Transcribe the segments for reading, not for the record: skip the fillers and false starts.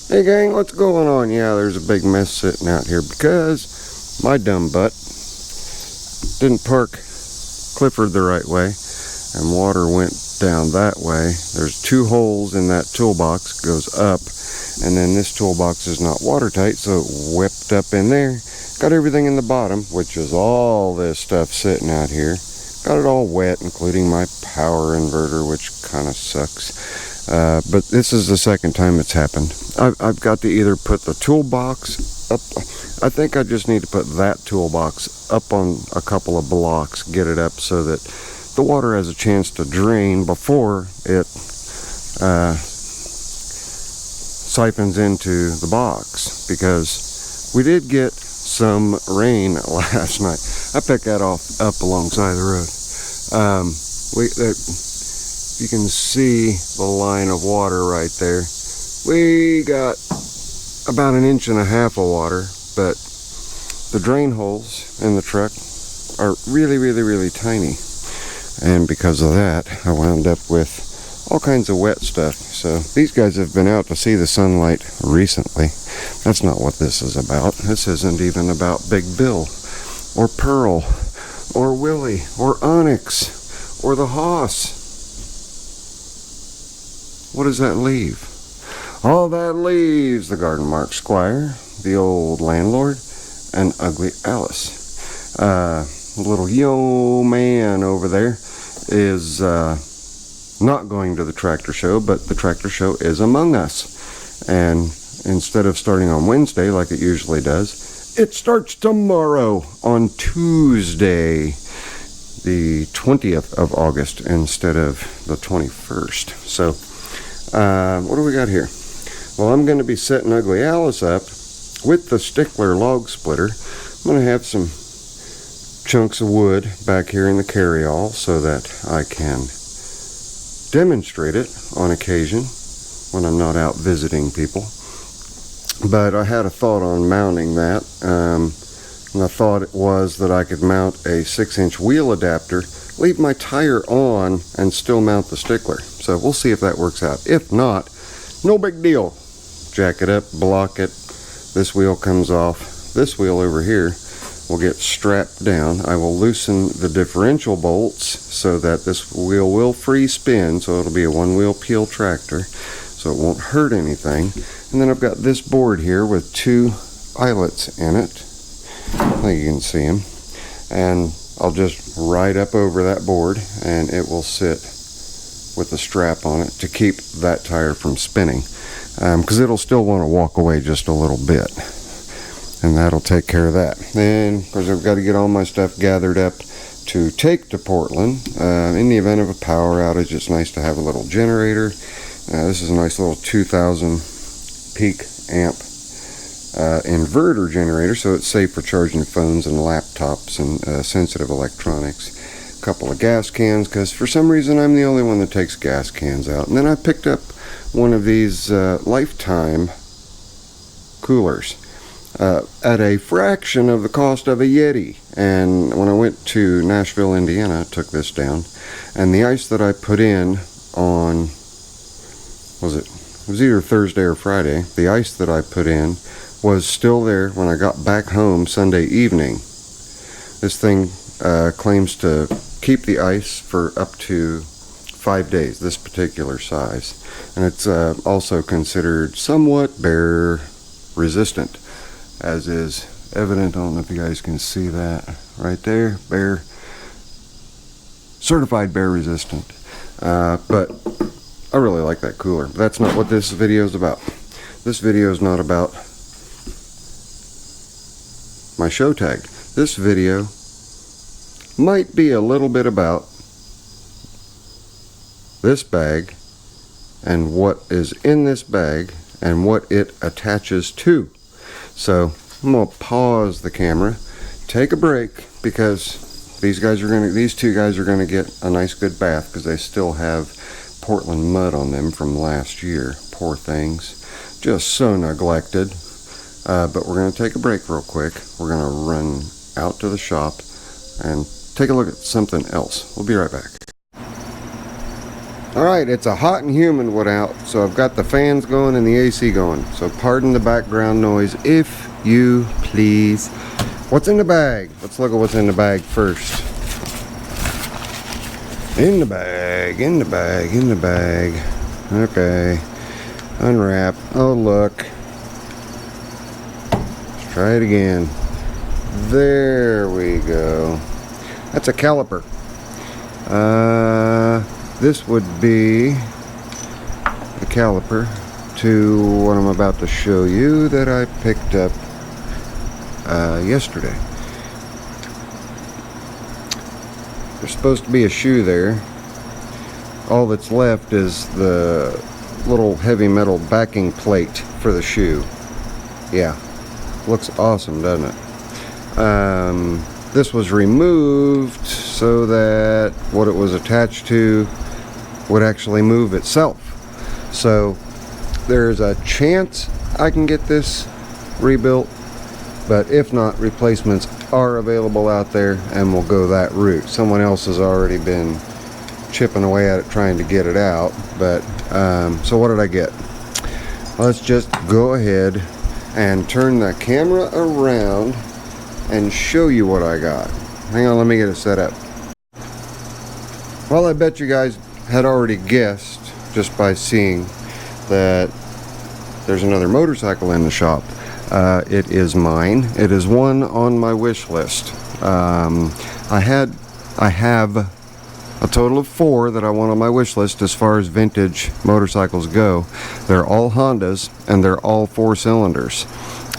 Hey gang, what's going on? Yeah, there's a big mess sitting out here because my dumb butt didn't park Clifford the right way and water went down that way. There's two holes in that toolbox, goes up, and then this toolbox is not watertight, so it whipped up in there. Got everything in the bottom, which is all this stuff sitting out here. Got it all wet, including my power inverter, which kind of sucks. But this is the second time it's happened. I've got to either put the toolbox up. I think I just need to put that toolbox up on a couple of blocks, get it up so that the water has a chance to drain before it siphons into the box, because we did get some rain last night. I picked that up alongside the road. You can see the line of water right there. We got about 1.5 inches of water, but the drain holes in the truck are really tiny. And because of that, I wound up with all kinds of wet stuff. So these guys have been out to see the sunlight recently. That's not what this is about. This isn't even about Big Bill, or Pearl, or Willie, or Onyx, or the Hoss. What does that leave? All that leaves the Garden Mark Squire, the old landlord, and Ugly Alice. The little yo man over there is not going to the tractor show, but the tractor show is among us. And instead of starting on Wednesday like it usually does, it starts tomorrow on Tuesday, the 20th of August, instead of the 21st. So, what do we got here? Well, I'm going to be setting Ugly Alice up with the Stickler log splitter. I'm going to have some chunks of wood back here in the carryall so that I can demonstrate it on occasion when I'm not out visiting people. But I had a thought on mounting that, and the thought was that I could mount a 6-inch wheel adapter, leave my tire on, and still mount the Stickler. So we'll see if that works out. If not, no big deal. Jack it up, block it, this wheel comes off. This wheel over here will get strapped down. I will loosen the differential bolts so that this wheel will free spin, so it'll be a one-wheel peel tractor, so it won't hurt anything. And then I've got this board here with 2 eyelets in it. I think you can see them. And I'll just ride up over that board and it will sit with a strap on it to keep that tire from spinning, because it'll still want to walk away just a little bit. And that'll take care of that. Then, of course, I've got to get all my stuff gathered up to take to Portland. In the event of a power outage, it's nice to have a little generator. This is a nice little 2,000 peak amp inverter generator, so it's safe for charging phones and laptops and sensitive electronics. A couple of gas cans, because for some reason I'm the only one that takes gas cans out. And then I picked up one of these Lifetime coolers. At a fraction of the cost of a Yeti. And when I went to Nashville, Indiana, I took this down, and the ice that I put in on, it was either Thursday or Friday, the ice that I put in was still there when I got back home Sunday evening. This thing claims to keep the ice for up to 5 days, this particular size. And it's also considered somewhat bear resistant, as is evident. I don't know if you guys can see that right there. Bear, certified bear resistant. But I really like that cooler. But that's not what this video is about. This video is not about my show tag. This video might be a little bit about this bag and what is in this bag and what it attaches to. So I'm gonna pause the camera, take a break, because these two guys are gonna get a nice good bath, because they still have Portland mud on them from last year. Poor things, just so neglected. But we're gonna take a break real quick. We're gonna run out to the shop and take a look at something else. We'll be right back. Alright, it's a hot and humid one out, so I've got the fans going and the AC going. So pardon the background noise if you please. What's in the bag? Let's look at what's in the bag first. In the bag, in the bag, in the bag. Okay. Unwrap. Oh, look. Let's try it again. There we go. That's a caliper. This would be the caliper to what I'm about to show you that I picked up yesterday. There's supposed to be a shoe there. All that's left is the little heavy metal backing plate for the shoe. Yeah, looks awesome, doesn't it? This was removed so that what it was attached to would actually move itself. So there's a chance I can get this rebuilt, but if not, replacements are available out there and we'll go that route. Someone else has already been chipping away at it trying to get it out, but so what did I get? Let's just go ahead and turn the camera around and show you what I got. Hang on, let me get it set up. Well, I bet you guys had already guessed just by seeing that there's another motorcycle in the shop. It is mine. It is one on my wish list. I have a total of 4 that I want on my wish list as far as vintage motorcycles go. They're all Hondas and they're all 4 cylinders.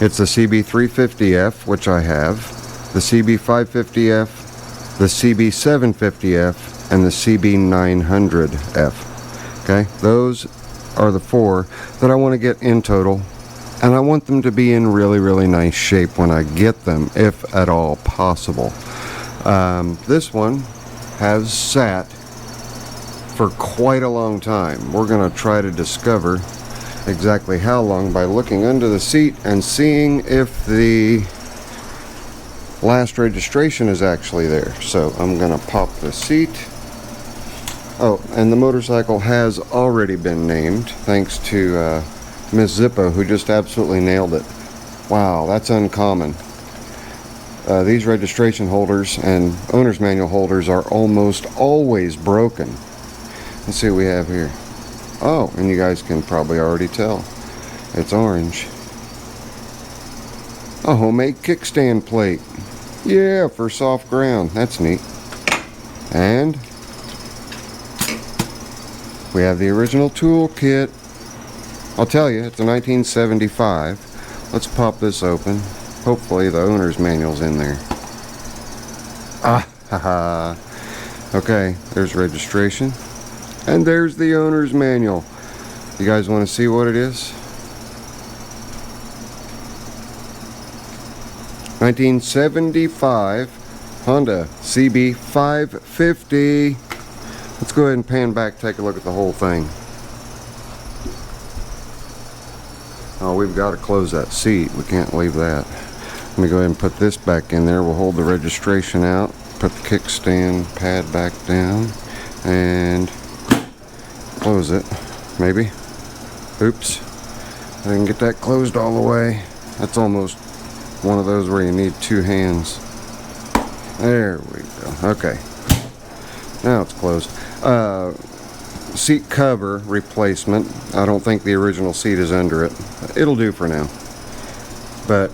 It's the CB350F, which I have, the CB550F, the CB750F, and the CB900F. Okay, those are the 4 that I want to get in total, and I want them to be in really, really nice shape when I get them, if at all possible. This one has sat for quite a long time. We're going to try to discover exactly how long by looking under the seat and seeing if the last registration is actually there. So I'm going to pop the seat. Oh, and the motorcycle has already been named thanks to Miss Zippo, who just absolutely nailed it. Wow, that's uncommon. These registration holders and owner's manual holders are almost always broken. Let's see what we have here. Oh, and you guys can probably already tell. It's orange. A homemade kickstand plate. Yeah, for soft ground. That's neat. And we have the original tool kit. I'll tell you, it's a 1975. Let's pop this open. Hopefully the owner's manual's in there. Ah, haha. Okay, there's registration. And there's the owner's manual. You guys want to see what it is? 1975 Honda CB550. Let's go ahead and pan back, take a look at the whole thing. Oh, we've got to close that seat. We can't leave that. Let me go ahead and put this back in there. We'll hold the registration out, put the kickstand pad back down, and close it, maybe. Oops. I didn't get that closed all the way. That's almost one of those where you need 2 hands. There we go. Okay. Now it's closed. Seat cover replacement. I don't think the original seat is under it. It'll do for now. But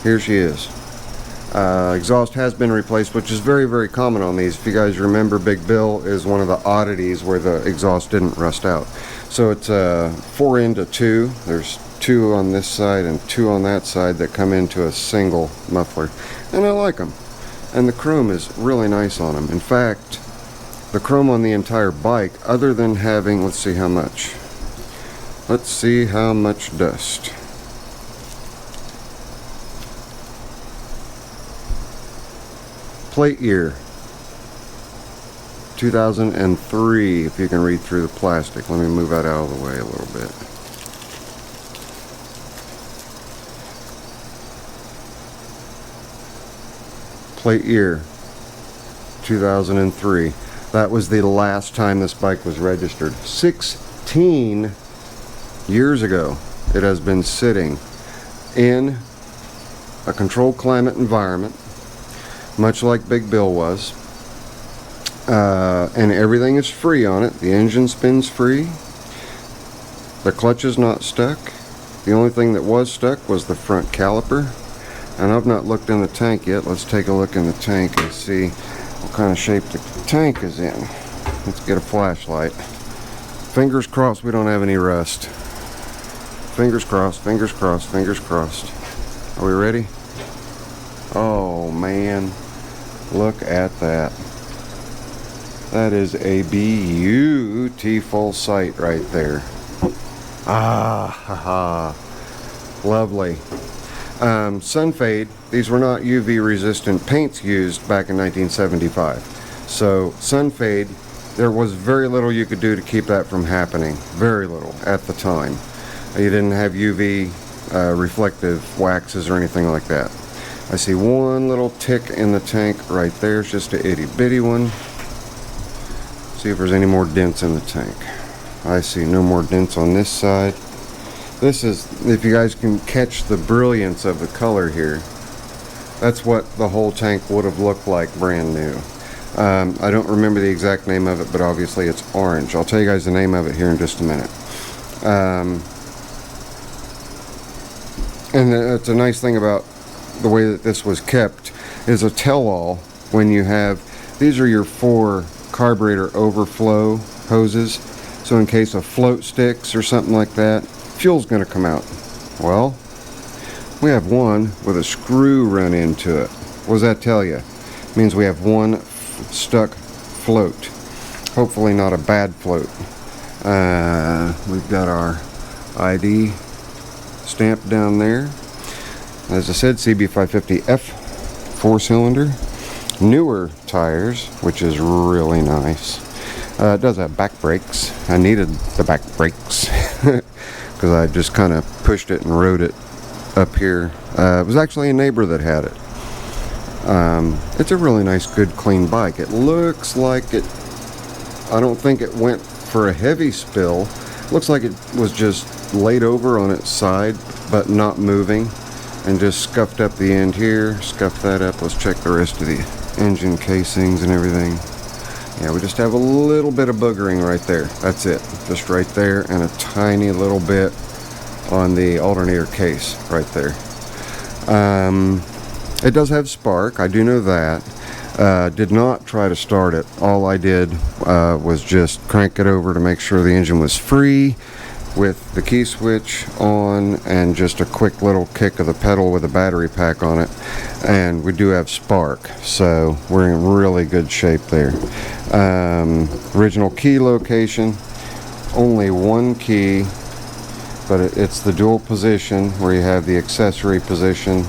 here she is. Exhaust has been replaced, which is very, very common on these. If you guys remember, Big Bill is one of the oddities where the exhaust didn't rust out. So it's 4 into 2. There's 2 on this side and 2 on that side that come into a single muffler. And I like them. And the chrome is really nice on them. In fact, the chrome on the entire bike, other than having, let's see how much. Let's see how much dust. Plate year 2003, if you can read through the plastic. Let me move that out of the way a little bit. Plate year 2003. That was the last time this bike was registered. 16 years ago it has been sitting in a controlled climate environment, much like Big Bill was. And everything is free on it. The engine spins free. The clutch is not stuck. The only thing that was stuck was the front caliper. And I've not looked in the tank yet. Let's take a look in the tank and see what kind of shape the tank is in. Let's get a flashlight. Fingers crossed we don't have any rust. Fingers crossed, fingers crossed, fingers crossed. Are we ready? Oh man, look at that. That is a beautiful sight right there. Ah, haha, lovely. Sun fade, these were not UV resistant paints used back in 1975. So sun fade, there was very little you could do to keep that from happening. Very little at the time. You didn't have UV reflective waxes or anything like that. I see one little tick in the tank right there. It's just a itty bitty one. See if there's any more dents in the tank. I see no more dents on this side. This is, if you guys can catch the brilliance of the color here, that's what the whole tank would have looked like brand new. I don't remember the exact name of it, but obviously it's orange. I'll tell you guys the name of it here in just a minute. And it's a nice thing about the way that this was kept is a tell-all when you have, these are your 4 carburetor overflow hoses. So in case a float sticks or something like that, fuel's going to come out. Well, we have one with a screw run into it. What does that tell you? It means we have one stuck float. Hopefully not a bad float. We've got our ID stamped down there. As I said, CB550F 4-cylinder. Newer tires, which is really nice. It does have back brakes. I needed the back brakes because I just kind of pushed it and rode it up here. It was actually a neighbor that had it. It's a really nice, good, clean bike. It looks like it, I don't think it went for a heavy spill. Looks like it was just laid over on its side, but not moving, and just scuffed up the end here, scuffed that up. Let's check the rest of the engine casings and everything. Yeah, we just have a little bit of boogering right there. That's it. Just right there, and a tiny little bit on the alternator case right there. It does have spark. I do know that. Did not try to start it. All I did was just crank it over to make sure the engine was free with the key switch on and just a quick little kick of the pedal with a battery pack on it, and we do have spark, so we're in really good shape there. Original key location, only one key, but it's the dual position where you have the accessory position,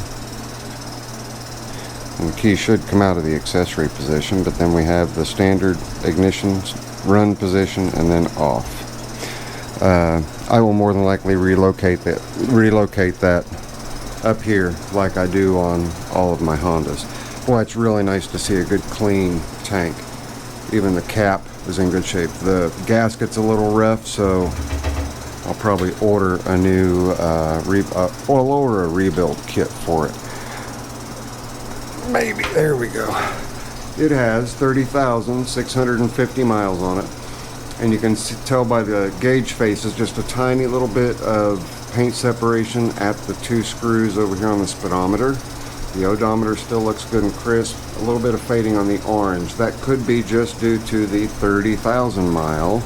and the key should come out of the accessory position, but then we have the standard ignition run position and then off. I will more than likely relocate that up here like I do on all of my Hondas. Boy, it's really nice to see a good clean tank. Even the cap is in good shape. The gasket's a little rough, so I'll probably order a new I'll order a rebuild kit for it. Maybe. There we go. It has 30,650 miles on it. And you can tell by the gauge faces just a tiny little bit of paint separation at the 2 screws over here on the speedometer. The odometer still looks good and crisp. A little bit of fading on the orange. That could be just due to the 30,000 mile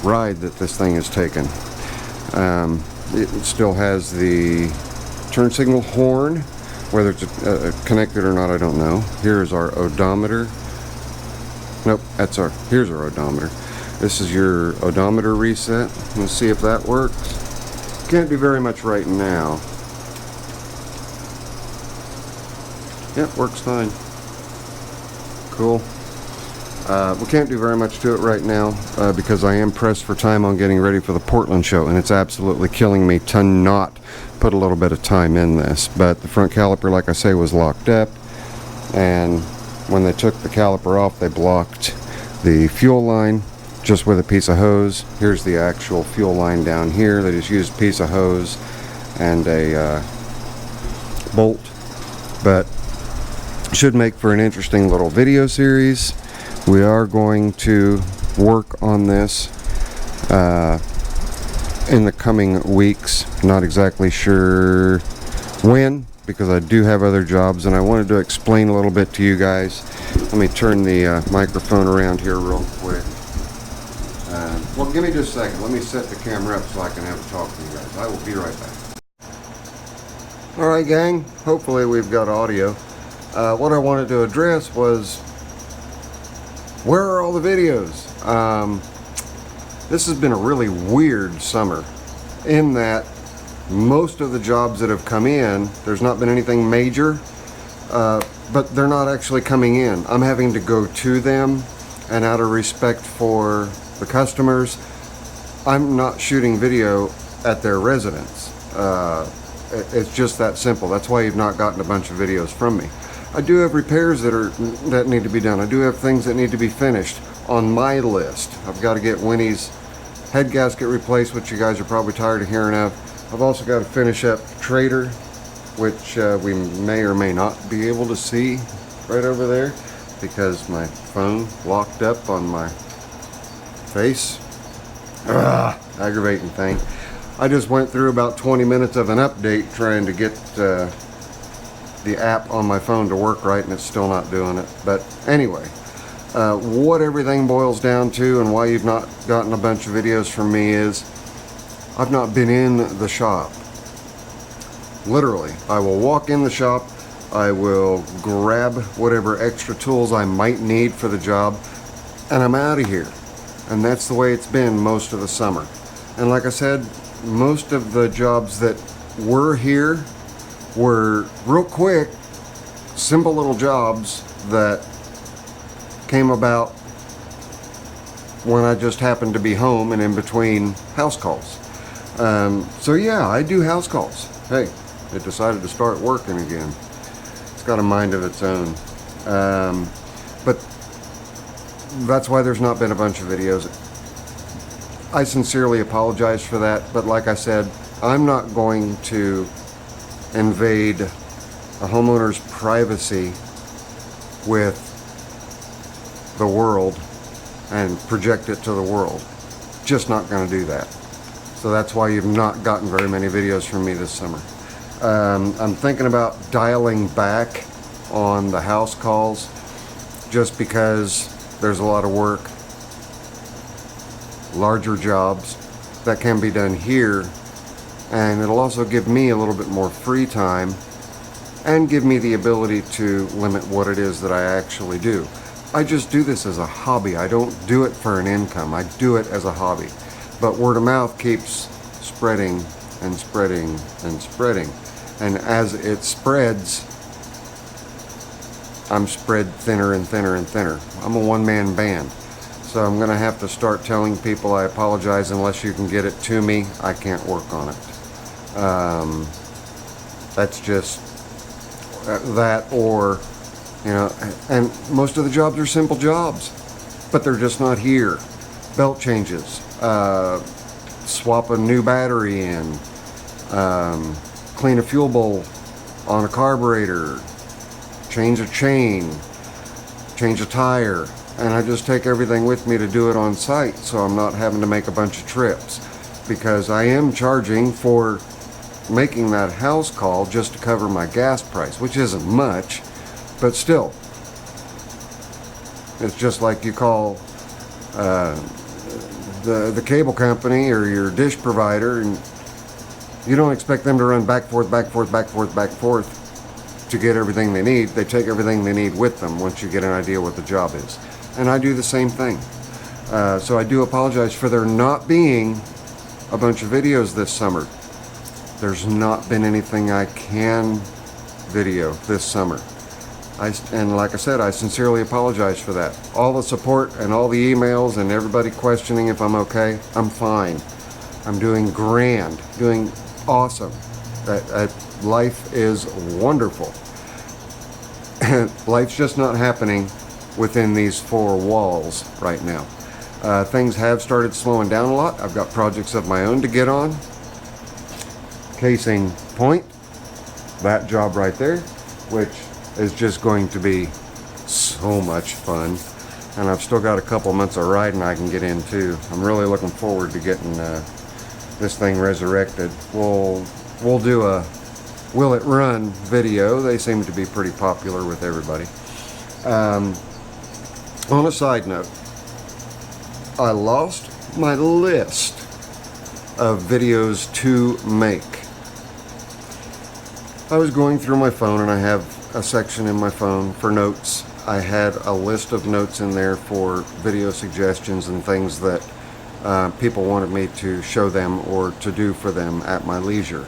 ride that this thing has taken. It still has the turn signal horn. Whether it's connected or not, I don't know. Here's our odometer. Nope, here's our odometer. This is your odometer reset. Let's see if that works. Can't do very much right now. Yep, works fine. Cool. We can't do very much to it right now because I am pressed for time on getting ready for the Portland show, and it's absolutely killing me to not put a little bit of time in this. But the front caliper, like I say, was locked up, and when they took the caliper off, they blocked the fuel line just with a piece of hose. Here's the actual fuel line down here. They just used a piece of hose and a bolt, but should make for an interesting little video series. We are going to work on this in the coming weeks. Not exactly sure when, because I do have other jobs, and I wanted to explain a little bit to you guys. Let me turn the microphone around here real quick. Well, give me just a second. Let me set the camera up so I can have a talk to you guys. I will be right back. Alright, gang. Hopefully we've got audio. What I wanted to address was, where are all the videos? This has been a really weird summer in that most of the jobs that have come in, there's not been anything major, but they're not actually coming in. I'm having to go to them, and out of respect for the customers, I'm not shooting video at their residence. It's just that simple. That's why you've not gotten a bunch of videos from me. I do have repairs that need to be done. I do have things that need to be finished on my list. I've got to get Winnie's head gasket replaced, which you guys are probably tired of hearing of. I've also got to finish up Trader, which we may or may not be able to see right over there because my phone locked up on my face. Aggravating thing. I just went through about 20 minutes of an update trying to get the app on my phone to work right, and it's still not doing it. But anyway, what everything boils down to and why you've not gotten a bunch of videos from me is I've not been in the shop. Literally, I will walk in the shop, I will grab whatever extra tools I might need for the job, and I'm out of here. And that's the way it's been most of the summer. And like I said, most of the jobs that were here were real quick, simple little jobs that came about when I just happened to be home and in between house calls. So yeah, I do house calls. Hey, it decided to start working again. It's got a mind of its own. But that's why there's not been a bunch of videos. I sincerely apologize for that, but like I said, I'm not going to invade a homeowner's privacy with the world and project it to the world. Just not going to do that. So that's why you've not gotten very many videos from me this summer. I'm thinking about dialing back on the house calls just because there's a lot of work, larger jobs that can be done here, and it'll also give me a little bit more free time and give me the ability to limit what it is that I actually do. I just do this as a hobby. I don't do it for an income. I do it as a hobby. But word of mouth keeps spreading and spreading and spreading. And as it spreads, I'm spread thinner and thinner and thinner. I'm a one-man band. So I'm going to have to start telling people I apologize unless you can get it to me. I can't work on it. That's just that, or, you know, and most of the jobs are simple jobs, but they're just not here. Belt changes, swap a new battery in, clean a fuel bowl on a carburetor, change a chain, change a tire, and I just take everything with me to do it on site, so I'm not having to make a bunch of trips, because I am charging for making that house call just to cover my gas price, which isn't much, but still, it's just like you call the cable company or your dish provider, and you don't expect them to run back, forth, back, forth, back, forth, back, forth to get everything they need. They take everything they need with them once you get an idea what the job is. And I do the same thing. So I do apologize for there not being a bunch of videos this summer. There's not been anything I can video this summer. And like I said, I sincerely apologize for that. All the support and all the emails and everybody questioning if I'm okay, I'm fine. I'm doing grand, doing awesome. Life is wonderful. life's just not happening within these four walls right now. Things have started slowing down a lot. I've got projects of my own to get on. Case in point, that job right there, which is just going to be so much fun. And I've still got a couple months of riding I can get into. I'm really looking forward to getting this thing resurrected. We'll do a Will It Run video. They seem to be pretty popular with everybody. On a side note, I lost my list of videos to make. I was going through my phone, and I have a section in my phone for notes. I had a list of notes in there for video suggestions and things that people wanted me to show them or to do for them at my leisure.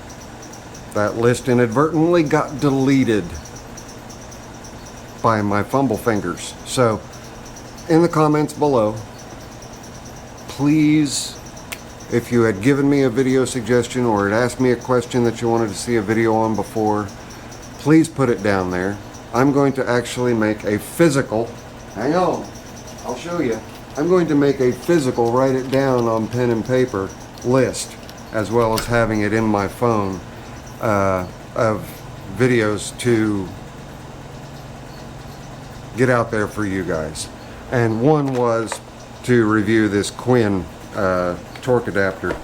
That list inadvertently got deleted by my fumble fingers. So, in the comments below, please, if you had given me a video suggestion or had asked me a question that you wanted to see a video on before, please put it down there. I'm going to actually make a physical, hang on, I'll show you. I'm going to make a physical, write it down on pen and paper list, as well as having it in my phone of videos to get out there for you guys. And one was to review this Quinn torque adapter.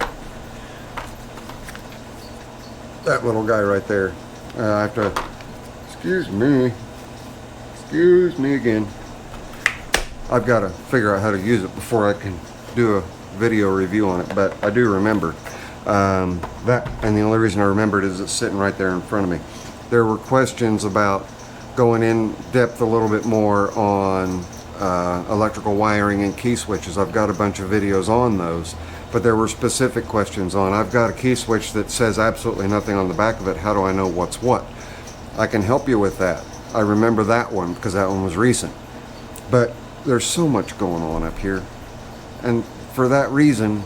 That little guy right there. I have to, excuse me again. I've got to figure out how to use it before I can do a video review on it, but I do remember that, and the only reason I remember it is it's sitting right there in front of me. There were questions about going in depth a little bit more on electrical wiring and key switches. I've got a bunch of videos on those, but there were specific questions on, I've got a key switch that says absolutely nothing on the back of it, how do I know what's what? I can help you with that. I remember that one because that one was recent. But there's so much going on up here, and for that reason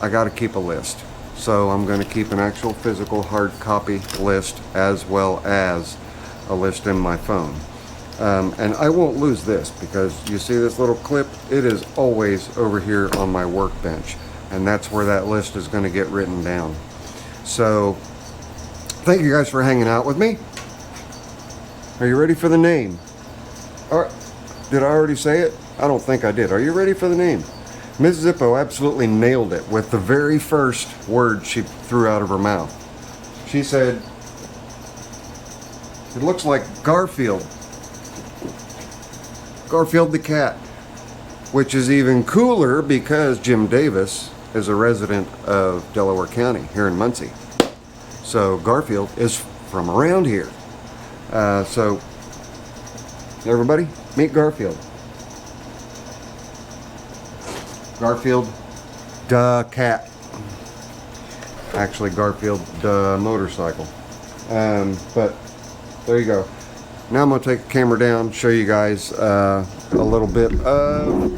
I got to keep a list. So I'm going to keep an actual physical hard copy list, as well as a list in my phone. And I won't lose this, because you see this little clip, it is always over here on my workbench, and that's where that list is going to get written down. So thank you guys for hanging out with me. Are you ready for the name? All right. Did I already say it? I don't think I did. Are you ready for the name? Ms. Zippo absolutely nailed it with the very first word she threw out of her mouth. She said, it looks like Garfield. Garfield the cat. Which is even cooler because Jim Davis is a resident of Delaware County here in Muncie. So Garfield is from around here. So everybody, meet Garfield. Garfield, the cat. Actually, Garfield, the motorcycle. But there you go. Now I'm going to take the camera down, show you guys a little bit of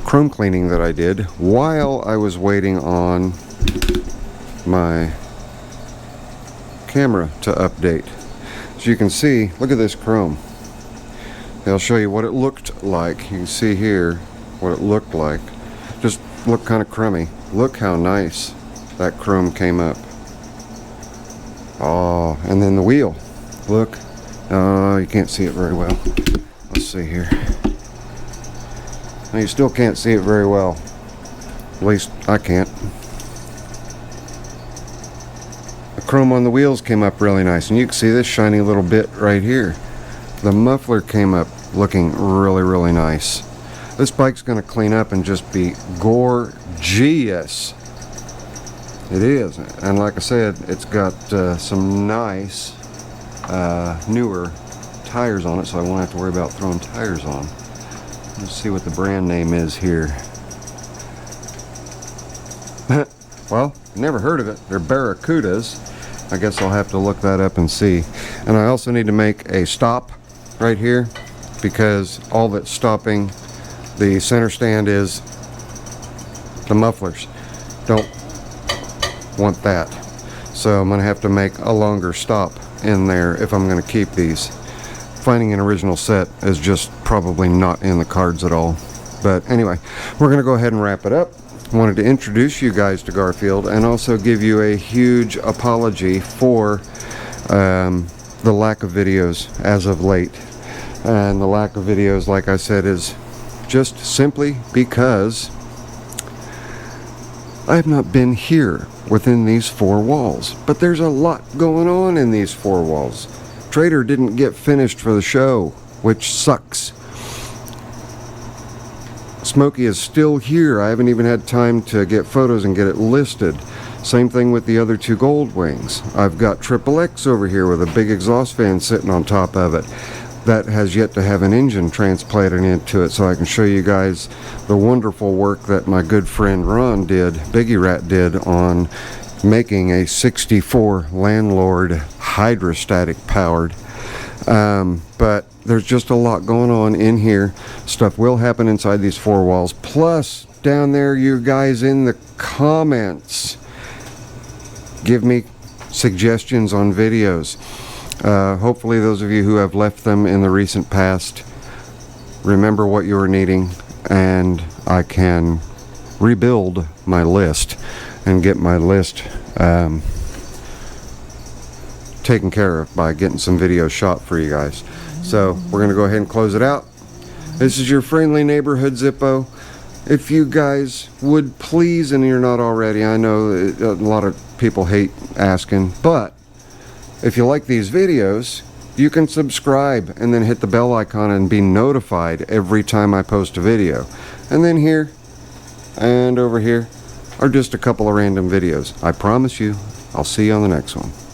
chrome cleaning that I did while I was waiting on my camera to update. As you can see, look at this chrome. I'll show you what it looked like. You can see here what it looked like. Just looked kind of crummy. Look how nice that chrome came up. Oh, and then the wheel. Look. Oh, you can't see it very well. Let's see here. No, you still can't see it very well. At least I can't. The chrome on the wheels came up really nice, and you can see this shiny little bit right here. The muffler came up looking really, really nice. This bike's going to clean up and just be gorgeous. It is, and like I said, it's got some nice newer tires on it, so I won't have to worry about throwing tires on. Let's see what the brand name is here. Well, never heard of it. They're Barracudas. I guess I'll have to look that up and see. And I also need to make a stop right here, because all that's stopping the center stand is the mufflers. Don't want that. So I'm going to have to make a longer stop in there if I'm going to keep these. Finding an original set is just probably not in the cards at all. But anyway, we're going to go ahead and wrap it up. I wanted to introduce you guys to Garfield and also give you a huge apology for the lack of videos as of late. And the lack of videos, like I said, is just simply because I have not been here within these four walls. But there's a lot going on in these four walls. Trader didn't get finished for the show, which sucks. Smokey is still here. I haven't even had time to get photos and get it listed. Same thing with the other two gold wings. I've got Triple X over here with a big exhaust fan sitting on top of it. That has yet to have an engine transplanted into it, so I can show you guys the wonderful work that my good friend Ron did, Biggie Rat did, on making a 64 Landlord hydrostatic powered. But there's just a lot going on in here. Stuff will happen inside these four walls. Plus, down there, you guys in the comments, give me suggestions on videos. Hopefully those of you who have left them in the recent past remember what you were needing, and I can rebuild my list and get my list taken care of by getting some videos shot for you guys. So we're going to go ahead and close it out. This is your friendly neighborhood Zippo. If you guys would please, and you're not already, I know a lot of people hate asking, but if you like these videos, you can subscribe and then hit the bell icon and be notified every time I post a video. And then here and over here are just a couple of random videos. I promise you, I'll see you on the next one.